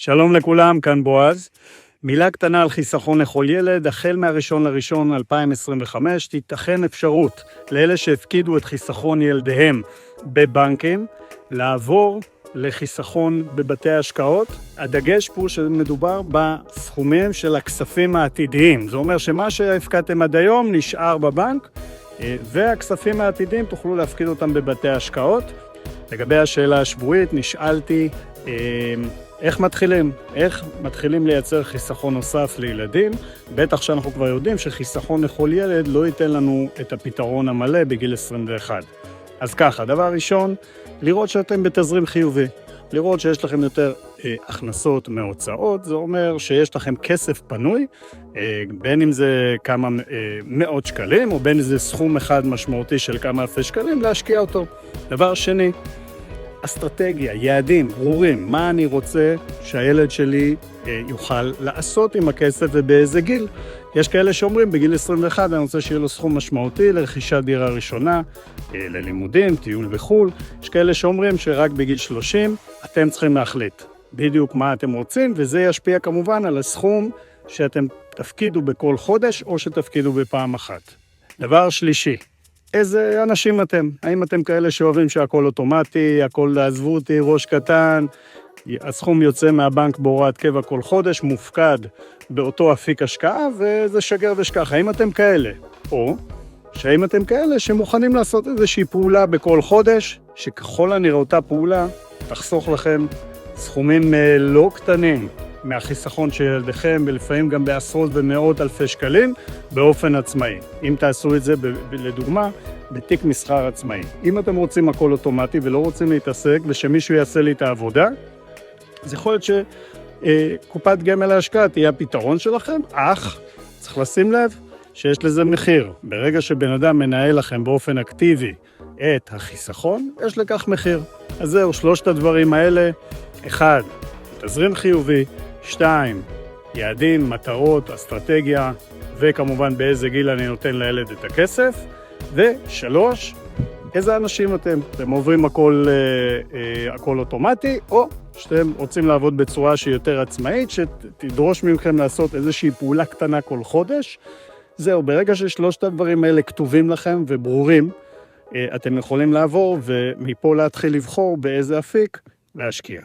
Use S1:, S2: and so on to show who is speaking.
S1: שלום לכולם, כאן בועז. מילה קטנה על חיסכון לכל ילד. החל מה-1/1/2025 תיתכן אפשרות לאלה שהפקידו את חיסכון ילדיהם בבנקים לעבור לחיסכון בבתי השקעות. הדגש פה שמדובר בסכומים של הכספים העתידיים. זה אומר שמה שהפקדתם עד היום נשאר בבנק, והכספים העתידיים תוכלו להפקיד אותם בבתי השקעות. לגבי השאלה השבועית נשאלתי איך מתחילים לייצר חיסכון נוסף לילדים. בטח שאנחנו כבר יודעים שחיסכון לכל ילד לא ייתן לנו את הפתרון המלא בגיל 21. אז ככה, דבר ראשון, לראות שאתם בתזרים חיובי. לראות שיש לכם יותר הכנסות מהוצאות, זה אומר שיש לכם כסף פנוי, בין אם זה כמה מאות שקלים, או בין אם זה סכום אחד משמעותי של כמה אלפי שקלים, להשקיע אותו. דבר שני, אסטרטגיה, יעדים, ברורים, מה אני רוצה שהילד שלי יוכל לעשות עם הכסף ובאיזה גיל. יש כאלה שאומרים בגיל 21 אני רוצה שיהיה לו סכום משמעותי לרכישת דירה ראשונה, ללימודים, טיול בחול. יש כאלה שאומרים שרק בגיל 30 אתם צריכים להחליט בדיוק מה אתם רוצים, וזה ישפיע כמובן על הסכום שאתם תפקידו בכל חודש או שתפקידו בפעם אחת. דבר שלישי, איזה אנשים אתם? האם אתם כאלה שאוהבים שהכל אוטומטי, הכל לעזבו אותי, ראש קטן, הסכום יוצא מהבנק בהוראת קבע כל חודש, מופקד באותו אפיק השקעה, וזה שגר ושכח. האם אתם כאלה? או שהאם אתם כאלה שמוכנים לעשות איזושהי פעולה בכל חודש, שככל הנראה אותה פעולה תחסוך לכם סכומים לא קטנים מהחיסכון של ילדיכם, ולפעמים גם בעשרות ומאות אלפי שקלים, באופן עצמאי. אם תעשו את זה, לדוגמה, בתיק מסחר עצמאי. אם אתם רוצים הכל אוטומטי ולא רוצים להתעסק, ושמישהו יעשה לי את העבודה, אז יכול להיות שקופת גמל להשקעה תהיה הפתרון שלכם, אך צריך לשים לב שיש לזה מחיר. ברגע שבן אדם מנהל לכם באופן אקטיבי את החיסכון, יש לכך מחיר. אז זהו, שלושת הדברים האלה. 1, תזרים חיובי. 2, יעדים, מטרות, אסטרטגיה, וכמובן באיזה גיל אני נותן לילד את הכסף. ו3, איזה אנשים אתם? אתם עוברים הכל אוטומטי, או שאתם רוצים לעבוד בצורה שהיא יותר עצמאית, שתדרוש מכם לעשות איזושהי פעולה קטנה כל חודש. זהו, ברגע ששלושת הדברים האלה כתובים לכם וברורים, אתם יכולים לעבור ומפה להתחיל לבחור באיזה אפיק להשקיע.